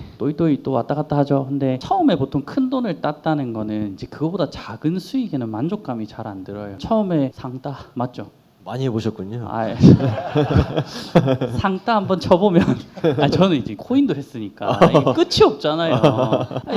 또 왔다 갔다 하죠. 근데 처음에 보통 큰 돈을 땄다는 거는 이제 그거보다 작은 수익에는 만족감이 잘 안 들어요. 처음에 상따 맞죠?
많이 해보셨군요.
상따 한번 쳐보면 저는 이제 코인도 했으니까 이게 끝이 없잖아요.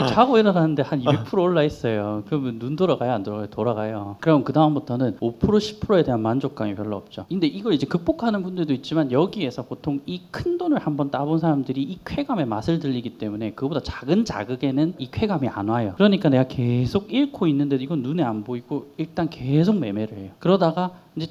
자고 일어났는데 한 200% 올라 있어요. 그러면 눈 돌아가요 안 돌아가요? 돌아가요. 그럼 그 다음부터는 5% 10%에 대한 만족감이 별로 없죠. 근데 이걸 이제 극복하는 분들도 있지만 여기에서 보통 이 큰 돈을 한번 따본 사람들이 이 쾌감의 맛을 들리기 때문에 그보다 작은 자극에는 이 쾌감이 안 와요. 그러니까 내가 계속 잃고 있는데도 이건 눈에 안 보이고 일단 계속 매매를 해요. 그러다가 이제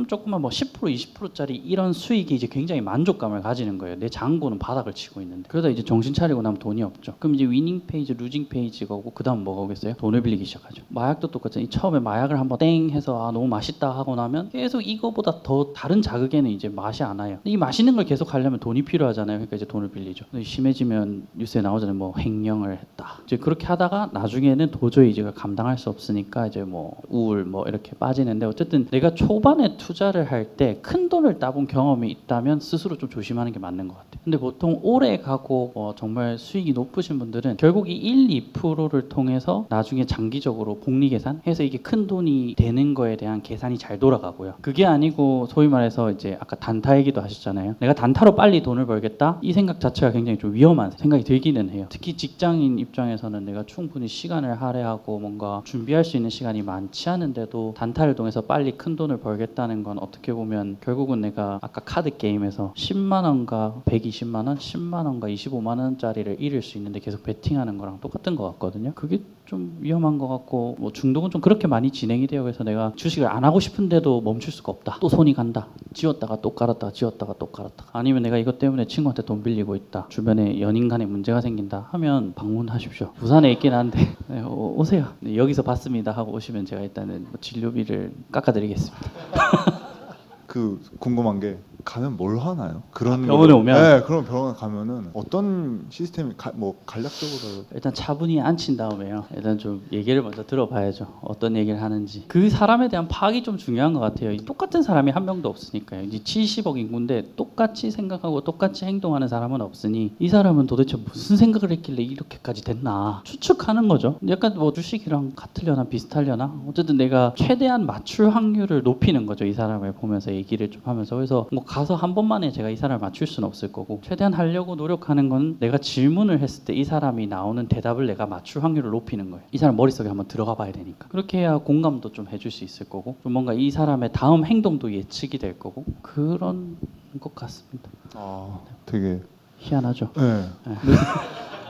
조금만 뭐 10% 20%짜리 이런 수익이 이제 굉장히 만족감을 가지는 거예요. 내 잔고는 바닥을 치고 있는데. 그러다 이제 정신 차리고 나면 돈이 없죠. 그럼 이제 위닝 페이지, 루징 페이지가 오고 그다음 뭐가 오겠어요? 돈을 빌리기 시작하죠. 마약도 똑같잖아요. 처음에 마약을 한번 땡 해서 너무 맛있다 하고 나면 계속 이거보다 더 다른 자극에는 이제 맛이 안 와요. 이 맛있는 걸 계속 하려면 돈이 필요하잖아요. 그러니까 이제 돈을 빌리죠. 심해지면 뉴스에 나오잖아요. 뭐 횡령을 했다. 이제 그렇게 하다가 나중에는 도저히 이제 감당할 수 없으니까 이제 뭐 우울 뭐 이렇게 빠지는데 어쨌든 내가 초반에 투자를 할 때 큰 돈을 따본 경험이 있다면 스스로 좀 조심하는 게 맞는 것 같아요. 근데 보통 오래 가고 정말 수익이 높으신 분들은 결국 이 1, 2%를 통해서 나중에 장기적으로 복리 계산해서 이게 큰 돈이 되는 거에 대한 계산이 잘 돌아가고요. 그게 아니고 소위 말해서 이제 아까 단타 얘기도 하셨잖아요. 내가 단타로 빨리 돈을 벌겠다? 이 생각 자체가 굉장히 좀 위험한 생각이 들기는 해요. 특히 직장인 입장에서는 내가 충분히 시간을 할애하고 뭔가 준비할 수 있는 시간이 많지 않은데도 단타를 통해서 빨리 큰 돈을 벌겠다는 건 어떻게 보면 결국은 내가 아까 카드 게임에서 10만 원과 120만 원, 10만 원과 25만 원짜리를 잃을 수 있는데 계속 베팅하는 거랑 똑같은 것 같거든요. 그게 좀 위험한 것 같고 뭐 중독은 좀 그렇게 많이 진행이 되어 그래서 내가 주식을 안 하고 싶은데도 멈출 수가 없다. 또 손이 간다. 지웠다가 또 깔았다가 지웠다가 또 깔았다가 아니면 내가 이것 때문에 친구한테 돈 빌리고 있다. 주변에 연인 간에 문제가 생긴다 하면 방문하십시오. 부산에 있긴 한데 네, 오세요. 네, 여기서 봤습니다 하고 오시면 제가 일단은 진료비를 깎아드리겠습니다.
그 궁금한 게 가면 뭘 하나요? 그런
병원에 오면?
네, 그런 병원에 가면은 어떤 시스템이 뭐 간략적으로
일단 차분히 앉힌 다음에요. 일단 좀 얘기를 먼저 들어봐야죠. 어떤 얘기를 하는지. 그 사람에 대한 파악이 좀 중요한 것 같아요. 똑같은 사람이 한 명도 없으니까요. 이제 70억 인구인데 똑같이 생각하고 똑같이 행동하는 사람은 없으니 이 사람은 도대체 무슨 생각을 했길래 이렇게까지 됐나 추측하는 거죠. 약간 뭐 주식이랑 같으려나 비슷하려나 어쨌든 내가 최대한 맞출 확률을 높이는 거죠. 이 사람을 보면서 얘기를 좀 하면서. 그래서 뭐 가서 한 번만에 제가 이 사람을 맞출 수는 없을 거고 최대한 하려고 노력하는 건 내가 질문을 했을 때 이 사람이 나오는 대답을 내가 맞출 확률을 높이는 거예요. 이 사람 머릿속에 한번 들어가 봐야 되니까. 그렇게 해야 공감도 좀 해줄 수 있을 거고 좀 뭔가 이 사람의 다음 행동도 예측이 될 거고 그런 것 같습니다.
되게
희한하죠.
네.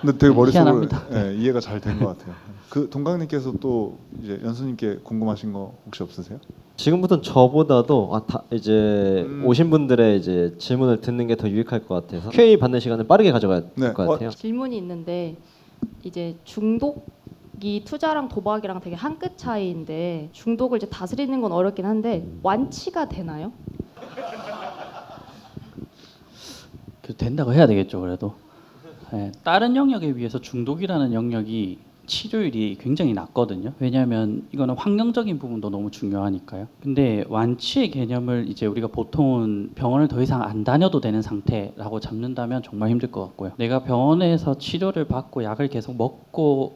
근데 되게 머릿속으로
희한합니다.
네, 이해가 잘 된 것 같아요. 그 동강님께서 또 이제 연수님께 궁금하신 거 혹시 없으세요?
지금부터는 저보다도 이제 오신 분들의 이제 질문을 듣는 게 더 유익할 것 같아서 Q&A 받는 시간을 빠르게 가져가야 될 것 같아요.
질문이 있는데 이제 중독이 투자랑 도박이랑 되게 한 끗 차이인데 중독을 이제 다스리는 건 어렵긴 한데 완치가 되나요?
된다고 해야 되겠죠. 그래도 네, 다른 영역에 비해서 중독이라는 영역이 치료율이 굉장히 낮거든요. 왜냐하면 이거는 환경적인 부분도 너무 중요하니까요. 근데 완치의 개념을 이제 우리가 보통은 병원을 더 이상 안 다녀도 되는 상태라고 잡는다면 정말 힘들 것 같고요. 내가 병원에서 치료를 받고 약을 계속 먹고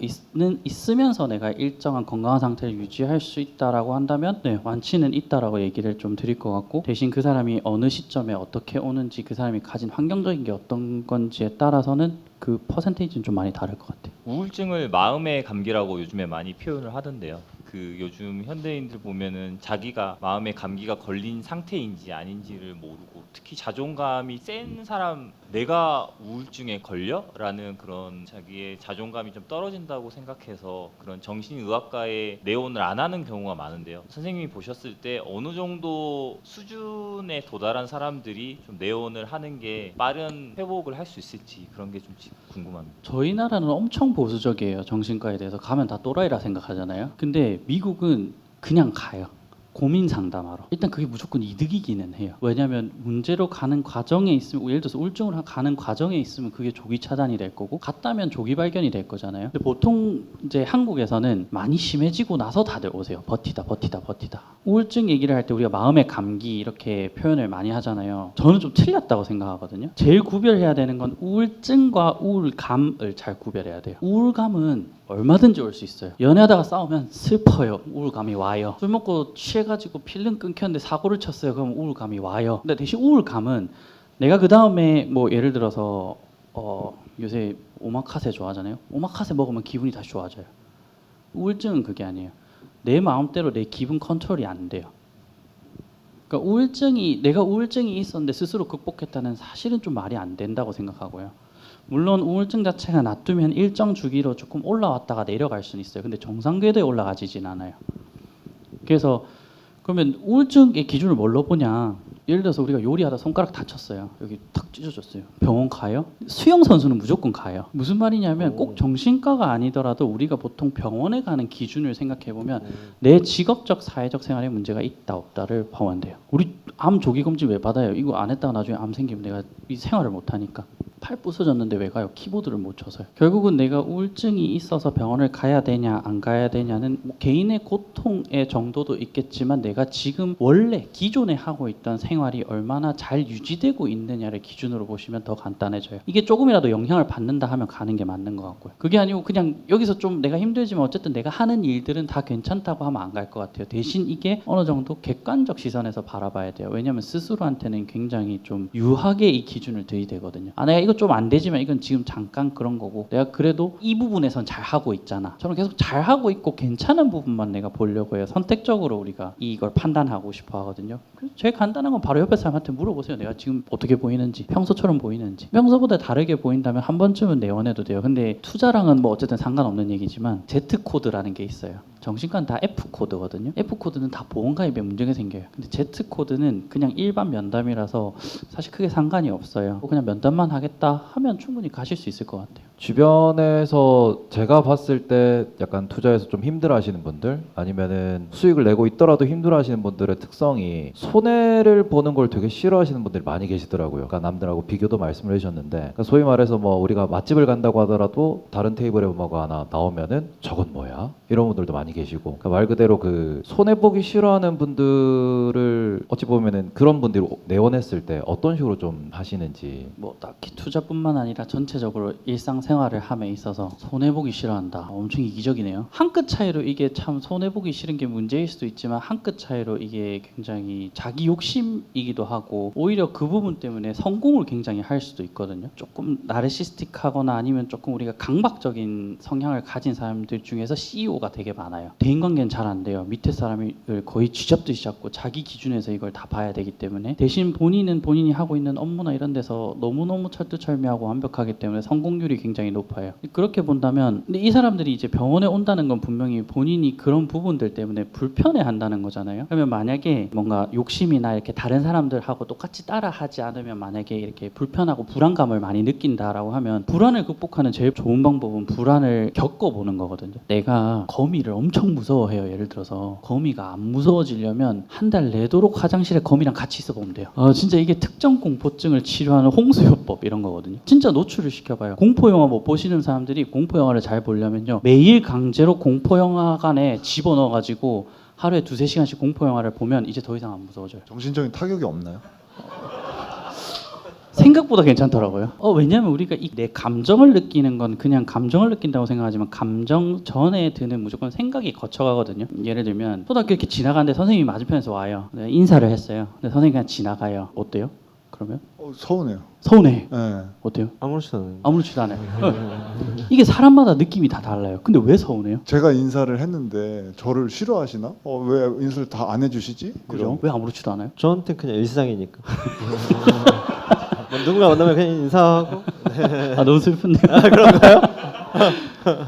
있으면서 내가 일정한 건강한 상태를 유지할 수 있다라고 한다면 네, 완치는 있다라고 얘기를 좀 드릴 것 같고, 대신 그 사람이 어느 시점에 어떻게 오는지, 그 사람이 가진 환경적인 게 어떤 건지에 따라서는 그 퍼센테이지는 좀 많이 다를 것 같아요.
우울증을 마음의 감기라고 요즘에 많이 표현을 하던데요. 그 요즘 현대인들 보면은 자기가 마음의 감기가 걸린 상태인지 아닌지를 모르고, 특히 자존감이 센 사람, 내가 우울증에 걸려? 라는 그런 자기의 자존감이 좀 떨어진다고 생각해서 그런 정신의학과에 내원을 안 하는 경우가 많은데요. 선생님이 보셨을 때 어느 정도 수준에 도달한 사람들이 좀 내원을 하는 게 빠른 회복을 할 수 있을지, 그런 게 좀 궁금합니다.
저희 나라는 엄청 보수적이에요. 정신과에 대해서. 가면 다 또라이라 생각하잖아요. 근데 미국은 그냥 가요. 고민 상담하러. 일단 그게 무조건 이득이기는 해요. 왜냐하면 문제로 가는 과정에 있으면, 예를 들어서 우울증으로 가는 과정에 있으면 그게 조기 차단이 될 거고, 갔다면 조기 발견이 될 거잖아요. 근데 보통 이제 한국에서는 많이 심해지고 나서 다들 오세요. 버티다. 우울증 얘기를 할 때 우리가 마음의 감기 이렇게 표현을 많이 하잖아요. 저는 좀 틀렸다고 생각하거든요. 제일 구별해야 되는 건 우울증과 우울감을 잘 구별해야 돼요. 우울감은 얼마든지 올 수 있어요. 연애하다가 싸우면 슬퍼요. 우울감이 와요. 술 먹고 취해가지고 필름 끊겼는데 사고를 쳤어요. 그럼 우울감이 와요. 근데 대신 우울감은 내가 그 다음에 뭐 예를 들어서 요새 오마카세 좋아하잖아요. 오마카세 먹으면 기분이 다시 좋아져요. 우울증은 그게 아니에요. 내 마음대로 내 기분 컨트롤이 안 돼요. 그러니까 내가 우울증이 있었는데 스스로 극복했다는 사실은 좀 말이 안 된다고 생각하고요. 물론 우울증 자체가 놔두면 일정 주기로 조금 올라왔다가 내려갈 수는 있어요. 근데 정상 궤도에 올라가지진 않아요. 그래서 그러면 우울증의 기준을 뭘로 보냐? 예를 들어서 우리가 요리하다 손가락 다쳤어요. 여기 탁 찢어졌어요. 병원 가요? 수영 선수는 무조건 가요. 무슨 말이냐면 꼭 정신과가 아니더라도 우리가 보통 병원에 가는 기준을 생각해 보면 내 직업적 사회적 생활에 문제가 있다 없다를 보면 돼요. 우리 암 조기 검진 왜 받아요? 이거 안 했다가 나중에 암 생기면 내가 이 생활을 못 하니까. 팔 부서졌는데 왜 가요? 키보드를 못 쳐서요. 결국은 내가 우울증이 있어서 병원을 가야 되냐 안 가야 되냐는 뭐 개인의 고통의 정도도 있겠지만 내가 지금 원래 기존에 하고 있던 생활이 얼마나 잘 유지되고 있느냐를 기준으로 보시면 더 간단해져요. 이게 조금이라도 영향을 받는다 하면 가는 게 맞는 것 같고요. 그게 아니고 그냥 여기서 좀 내가 힘들지만 어쨌든 내가 하는 일들은 다 괜찮다고 하면 안 갈 것 같아요. 대신 이게 어느 정도 객관적 시선에서 바라봐야 돼요. 왜냐하면 스스로한테는 굉장히 좀 유하게 이 기준을 들이대거든요. 내가 이거 좀 안 되지만 이건 지금 잠깐 그런 거고, 내가 그래도 이 부분에선 잘 하고 있잖아. 저는 계속 잘 하고 있고 괜찮은 부분만 내가 보려고 해요. 선택적으로 우리가 이걸 판단하고 싶어 하거든요. 그래서 제일 간단한 건 바로 옆에 사람한테 물어보세요. 내가 지금 어떻게 보이는지, 평소처럼 보이는지. 평소보다 다르게 보인다면 한 번쯤은 내원해도 돼요. 근데 투자랑은 뭐 어쨌든 상관없는 얘기지만 Z코드라는 게 있어요. 정신과는 다 F코드거든요. F코드는 다 보험가입에 문제가 생겨요. 근데 Z코드는 그냥 일반 면담이라서 사실 크게 상관이 없어요. 그냥 면담만 하겠다 하면 충분히 가실 수 있을 것 같아요.
주변에서 제가 봤을 때 약간 투자에서 좀 힘들어하시는 분들, 아니면은 수익을 내고 있더라도 힘들어하시는 분들의 특성이 손해를 보는 걸 되게 싫어하시는 분들이 많이 계시더라고요. 그러니까 남들하고 비교도 말씀을 해주셨는데, 그러니까 소위 말해서 뭐 우리가 맛집을 간다고 하더라도 다른 테이블에 뭐가 하나 나오면은 저건 뭐야? 이런 분들도 많이 계시고, 그러니까 말 그대로 그 손해 보기 싫어하는 분들을 어찌 보면은 그런 분들이 내원했을 때 어떤 식으로 좀 하시는지.
뭐 딱히 투자뿐만 아니라 전체적으로 일상생활을 함에 있어서 손해보기 싫어한다. 엄청 이기적이네요. 한 끗 차이로 이게 참 손해보기 싫은 게 문제일 수도 있지만 한 끗 차이로 이게 굉장히 자기 욕심이기도 하고, 오히려 그 부분 때문에 성공을 굉장히 할 수도 있거든요. 조금 나르시스틱하거나 아니면 조금 우리가 강박적인 성향을 가진 사람들 중에서 CEO가 되게 많아요. 대인관계는 잘 안 돼요. 밑에 사람을 거의 쥐잡듯이 잡고 자기 기준에서 이걸 다 봐야 되기 때문에, 대신 본인은 본인이 하고 있는 업무나 이런 데서 너무너무 철두철미하고 완벽하기 때문에 성공률이 굉장히 높아요. 그렇게 본다면, 근데 이 사람들이 이제 병원에 온다는 건 분명히 본인이 그런 부분들 때문에 불편해 한다는 거잖아요. 그러면 만약에 뭔가 욕심이나 이렇게 다른 사람들하고 똑같이 따라 하지 않으면 만약에 이렇게 불편하고 불안감을 많이 느낀다라고 하면, 불안을 극복하는 제일 좋은 방법은 불안을 겪어보는 거거든요. 내가 거미를 엄청 무서워해요. 예를 들어서 거미가 안 무서워지려면 한 달 내도록 화장실에 거미랑 같이 있어 보면 돼요. 진짜 이게 특정 공포증을 치료하는 홍수요법 이런 거거든요. 진짜 노출을 시켜봐요. 공포영화 못 보시는 사람들이 공포 영화를 잘 보려면요 매일 강제로 공포 영화관에 집어넣어가지고 하루에 2-3시간씩 공포 영화를 보면 이제 더 이상 안 무서워져요.
정신적인 타격이 없나요?
생각보다 괜찮더라고요. 왜냐면 우리가 내 감정을 느끼는 건 그냥 감정을 느낀다고 생각하지만 감정 전에 드는 무조건 생각이 거쳐가거든요. 예를 들면 초등학교 이렇게 지나가는데 선생님이 맞은편에서 와요. 네, 인사를 했어요. 근데 선생님이 그냥 지나가요. 어때요? 그러면?
서운해요.
서운해.
네.
어때요?
아무렇지도 않아요.
아무렇지도 않아요. 이게 사람마다 느낌이 다 달라요. 근데 왜 서운해요?
제가 인사를 했는데 저를 싫어하시나? 왜 인사를 다 안 해주시지?
그죠? 왜 아무렇지도 않아요?
저한테 그냥 일상이니까. 누군가 만나면 그냥 인사하고.
아 너무 슬픈데요.
그런가요?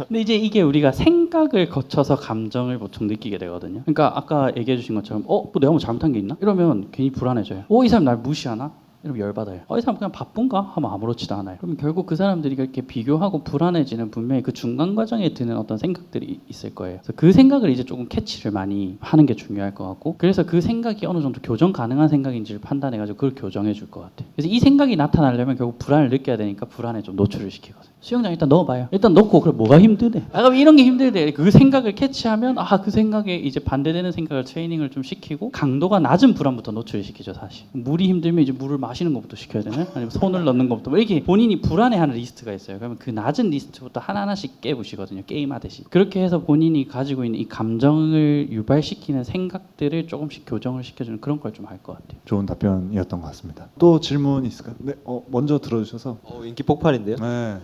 근데 이제 이게 우리가 생각을 거쳐서 감정을 보통 느끼게 되거든요. 그러니까 아까 얘기해 주신 것처럼 뭐 내가 뭐 잘못한 게 있나? 이러면 괜히 불안해져요. 이 사람 날 무시하나? 이러면 열받아요. 이 사람 그냥 바쁜가? 하면 아무렇지도 않아요. 그럼 결국 그 사람들이 이렇게 비교하고 불안해지는 분명히 그 중간 과정에 드는 어떤 생각들이 있을 거예요. 그래서 그 생각을 이제 조금 캐치를 많이 하는 게 중요할 것 같고, 그래서 그 생각이 어느 정도 교정 가능한 생각인지를 판단해가지고 그걸 교정해 줄 것 같아요. 그래서 이 생각이 나타나려면 결국 불안을 느껴야 되니까 불안에 좀 노출을 시키거든요. 수영장 일단 넣어봐요. 일단 넣고 그래 뭐가 힘드대. 그럼 이런 게 힘들대. 그 생각을 캐치하면 그 생각에 이제 반대되는 생각을 트레이닝을 좀 시키고 강도가 낮은 불안부터 노출을 시키죠 사실. 물이 힘들면 이제 물을 마시는 것부터 시켜야 되나? 아니면 손을 넣는 것부터 뭐 이렇게 본인이 불안해하는 리스트가 있어요. 그러면 그 낮은 리스트부터 하나하나씩 깨부시거든요. 게임하듯이. 그렇게 해서 본인이 가지고 있는 이 감정을 유발시키는 생각들을 조금씩 교정을 시켜주는 그런 걸 좀 할 것 같아요.
좋은 답변이었던 것 같습니다. 또 질문 있을까요? 네, 먼저 들어주셔서.
인기 폭발인데요?
네.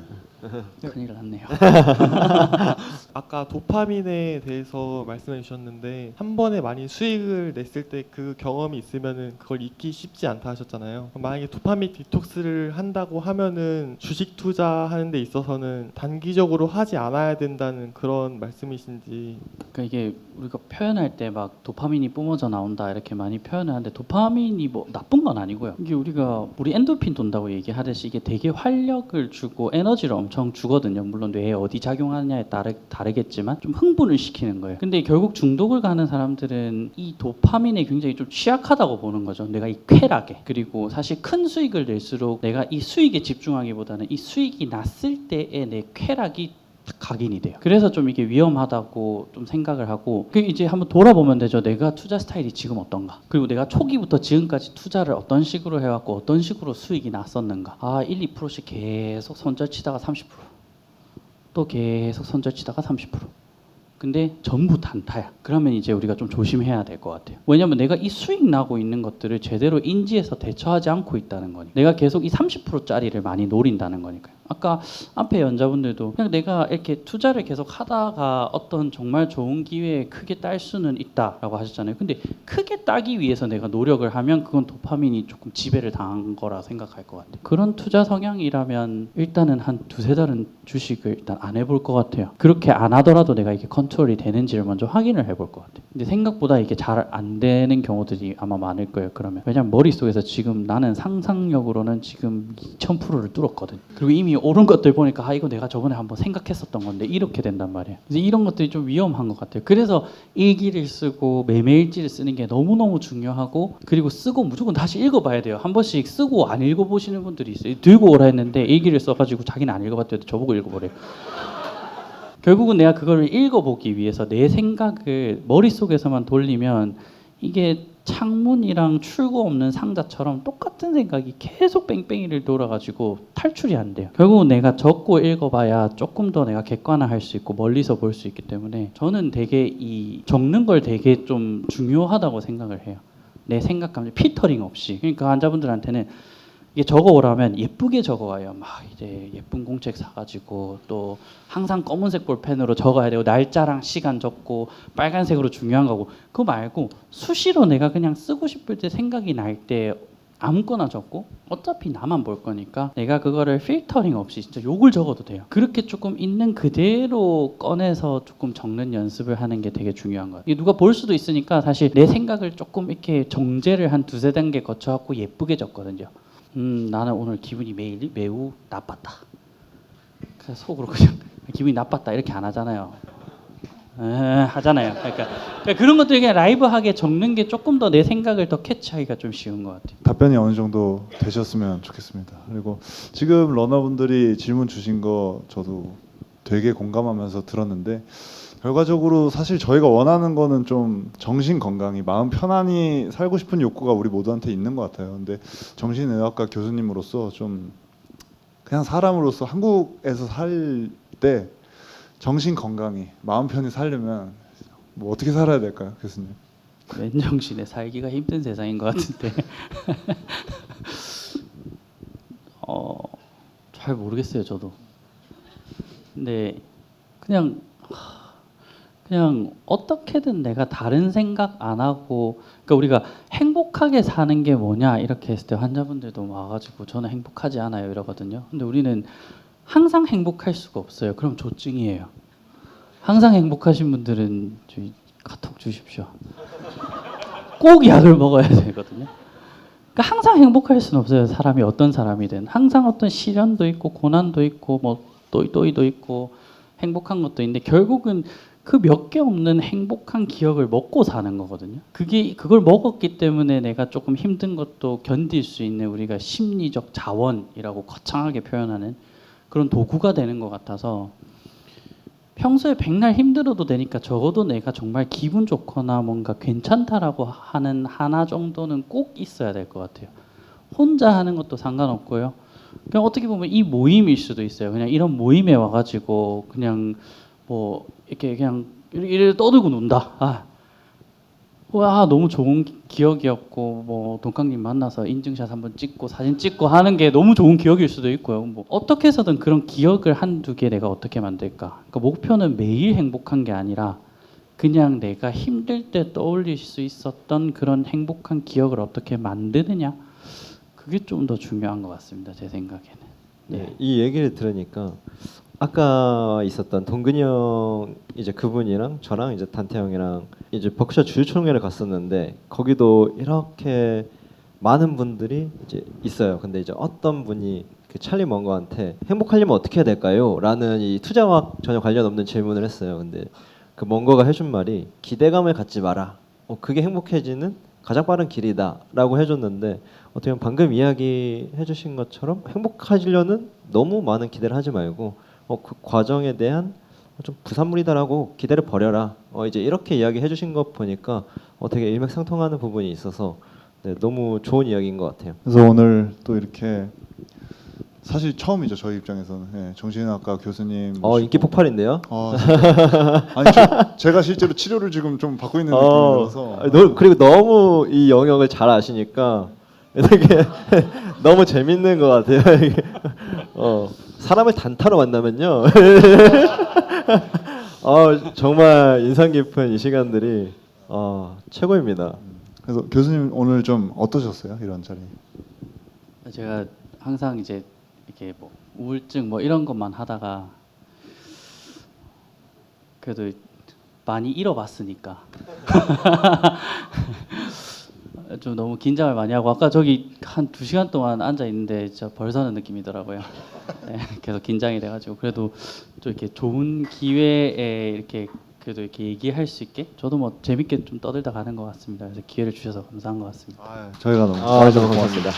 큰일 났네요.
아까 도파민에 대해서 말씀해 주셨는데 한 번에 많이 수익을 냈을 때 그 경험이 있으면은 그걸 잊기 쉽지 않다 하셨잖아요. 만약에 도파민 디톡스를 한다고 하면은 주식 투자하는 데 있어서는 단기적으로 하지 않아야 된다는 그런 말씀이신지.
그러니까 이게 우리가 표현할 때 막 도파민이 뿜어져 나온다 이렇게 많이 표현을 하는데 다파민이 뭐 나쁜 건 아니고요. 이게 우리 엔도르핀 돈다고 얘기하듯이 이게 되게 활력을 주고 에너지를 엄청 주거든요. 물론 뇌에 어디 작용하느냐에 다르겠지만 좀 흥분을 시키는 거예요. 근데 결국 중독을 가는 사람들은 이 도파민에 굉장히 좀 취약하다고 보는 거죠. 내가 이 쾌락에. 그리고 사실 큰 수익을 낼수록 내가 이 수익에 집중하기보다는 이 수익이 났을 때의 내 쾌락이 각인이 돼요. 그래서 좀 이게 위험하다고 좀 생각을 하고, 그 이제 한번 돌아보면 되죠. 내가 투자 스타일이 지금 어떤가? 그리고 내가 초기부터 지금까지 투자를 어떤 식으로 해왔고 어떤 식으로 수익이 났었는가? 1-2%씩 계속 손절치다가 30%, 또 계속 손절치다가 30%. 근데 전부 단타야. 그러면 이제 우리가 좀 조심해야 될 것 같아요. 왜냐면 내가 이 수익 나고 있는 것들을 제대로 인지해서 대처하지 않고 있다는 거니까. 내가 계속 이 30%짜리를 많이 노린다는 거니까요. 아까 앞에 연자분들도 그냥 내가 이렇게 투자를 계속 하다가 어떤 정말 좋은 기회에 크게 딸 수는 있다라고 하셨잖아요. 근데 크게 따기 위해서 내가 노력을 하면 그건 도파민이 조금 지배를 당한 거라 생각할 것 같아요. 그런 투자 성향이라면 일단은 한 2-3달은 주식을 일단 안 해볼 것 같아요. 그렇게 안 하더라도 내가 이게 컨트롤이 되는지를 먼저 확인을 해볼 것 같아요. 근데 생각보다 이게 잘 안 되는 경우들이 아마 많을 거예요. 그러면 왜냐면 머릿속에서 지금 나는 상상력으로는 지금 2000%를 뚫었거든. 그리고 이미 옳은 것들 보니까 이거 내가 저번에 한번 생각했었던 건데 이렇게 된단 말이에요. 그래서 이런 것들이 좀 위험한 것 같아요. 그래서 일기를 쓰고 매매일지를 쓰는 게 너무너무 중요하고, 그리고 쓰고 무조건 다시 읽어봐야 돼요. 한 번씩 쓰고 안 읽어보시는 분들이 있어요. 들고 오라 했는데 일기를 써가지고 자기는 안 읽어봤대요. 저보고 읽어보래요. 결국은 내가 그거를 읽어보기 위해서 내 생각을 머릿속에서만 돌리면 이게 창문이랑 출구 없는 상자처럼 똑같은 생각이 계속 뺑뺑이를 돌아가지고 탈출이 안 돼요. 결국은 내가 적고 읽어봐야 조금 더 내가 객관화할 수 있고 멀리서 볼 수 있기 때문에 저는 되게 이 적는 걸 되게 좀 중요하다고 생각을 해요. 내 생각, 감정, 필터링 없이. 그러니까 환자분들한테는 이게 적어오라면 예쁘게 적어와요. 막 이제 예쁜 공책 사가지고 또 항상 검은색 볼펜으로 적어야 되고 날짜랑 시간 적고 빨간색으로 중요한 거고, 그거 말고 수시로 내가 그냥 쓰고 싶을 때 생각이 날 때 아무거나 적고 어차피 나만 볼 거니까 내가 그거를 필터링 없이 진짜 욕을 적어도 돼요. 그렇게 조금 있는 그대로 꺼내서 조금 적는 연습을 하는 게 되게 중요한 것 같아요. 이게 누가 볼 수도 있으니까 사실 내 생각을 조금 이렇게 정제를 한 2-3단계 거쳐갖고 예쁘게 적거든요. 나는 오늘 기분이 매우 나빴다. 그래서 속으로 그냥 기분이 나빴다 이렇게 안 하잖아요. 하잖아요. 그러니까 그런 것들 그냥 라이브하게 적는 게 조금 더 내 생각을 더 캐치하기가 좀 쉬운 것 같아요.
답변이 어느 정도 되셨으면 좋겠습니다. 그리고 지금 러너분들이 질문 주신 거 저도 되게 공감하면서 들었는데 결과적으로 사실 저희가 원하는 거는 좀 정신 건강이 마음 편안히 살고 싶은 욕구가 우리 모두한테 있는 것 같아요. 근데 정신의학과 교수님으로서 좀 그냥 사람으로서 한국에서 살 때 정신 건강히 마음 편히 살려면 뭐 어떻게 살아야 될까요, 교수님?
맨정신에 살기가 힘든 세상인 것 같은데 잘 모르겠어요 저도. 근데 그냥 어떻게든 내가 다른 생각 안 하고, 그러니까 우리가 행복하게 사는 게 뭐냐 이렇게 했을 때 환자분들도 와가지고 저는 행복하지 않아요 이러거든요. 근데 우리는 항상 행복할 수가 없어요. 그럼 조증이에요. 항상 행복하신 분들은 저희 카톡 주십시오. 꼭 약을 먹어야 되거든요. 그러니까 항상 행복할 수는 없어요. 사람이 어떤 사람이든 항상 어떤 시련도 있고 고난도 있고 뭐 또이또이도 있고 행복한 것도 있는데 결국은 그 몇 개 없는 행복한 기억을 먹고 사는 거거든요. 그걸 먹었기 때문에 내가 조금 힘든 것도 견딜 수 있는 우리가 심리적 자원이라고 거창하게 표현하는 그런 도구가 되는 것 같아서 평소에 백날 힘들어도 되니까 적어도 내가 정말 기분 좋거나 뭔가 괜찮다라고 하는 하나 정도는 꼭 있어야 될 것 같아요. 혼자 하는 것도 상관없고요. 그냥 어떻게 보면 이 모임일 수도 있어요. 그냥 이런 모임에 와가지고 그냥 뭐 이렇게 그냥 이렇게 떠들고 논다. 와 너무 좋은 기억이었고 뭐 동강님 만나서 인증샷 한번 찍고 사진 찍고 하는 게 너무 좋은 기억일 수도 있고요. 뭐 어떻게 해서든 그런 기억을 한두 개 내가 어떻게 만들까. 그러니까 목표는 매일 행복한 게 아니라 그냥 내가 힘들 때 떠올릴 수 있었던 그런 행복한 기억을 어떻게 만드느냐. 그게 좀 더 중요한 것 같습니다. 제 생각에는.
네, 이 얘기를 들으니까 아까 있었던 동근이 형 이제 그분이랑 저랑 이제 단태 형이랑 이제 버크셔 주주총회를 갔었는데 거기도 이렇게 많은 분들이 이제 있어요. 근데 이제 어떤 분이 그 찰리 먼거한테 행복하려면 어떻게 해야 될까요? 라는 이 투자와 전혀 관련 없는 질문을 했어요. 근데 그 먼거가 해준 말이 기대감을 갖지 마라. 그게 행복해지는 가장 빠른 길이다라고 해줬는데 어떻게 보면 방금 이야기 해주신 것처럼 행복하시려는 너무 많은 기대를 하지 말고 그 과정에 대한 좀 부산물이다라고 기대를 버려라. 이제 이렇게 이야기 해주신 것 보니까 되게 일맥상통하는 부분이 있어서 네, 너무 좋은 이야기인 것 같아요.
그래서 오늘 또 이렇게 사실 처음이죠 저희 입장에서는. 네, 정신의학과 교수님
인기 폭발인데요.
아니 제가 실제로 치료를 지금 좀 받고 있는 느낌이라서
그리고 너무 이 영역을 잘 아시니까 되게 너무 재밌는 것 같아요. 사람을 단타로 만나면요 정말 인상 깊은 이 시간들이 최고입니다.
그래서 교수님 오늘 좀 어떠셨어요? 이런 자리.
제가 항상 이제 이렇게 뭐 우울증 뭐 이런 것만 하다가 그래도 많이 잃어봤으니까 좀 너무 긴장을 많이 하고 아까 저기 한 2시간 동안 앉아 있는데 진짜 벌서는 느낌이더라고요. 네, 계속 긴장이 돼가지고 그래도 좀 이렇게 좋은 기회에 이렇게 그래도 이렇게 얘기할 수 있게 저도 뭐 재밌게 좀 떠들다 가는 것 같습니다. 그래서 기회를 주셔서 감사한 것 같습니다.
저희가 너무
감사합니다.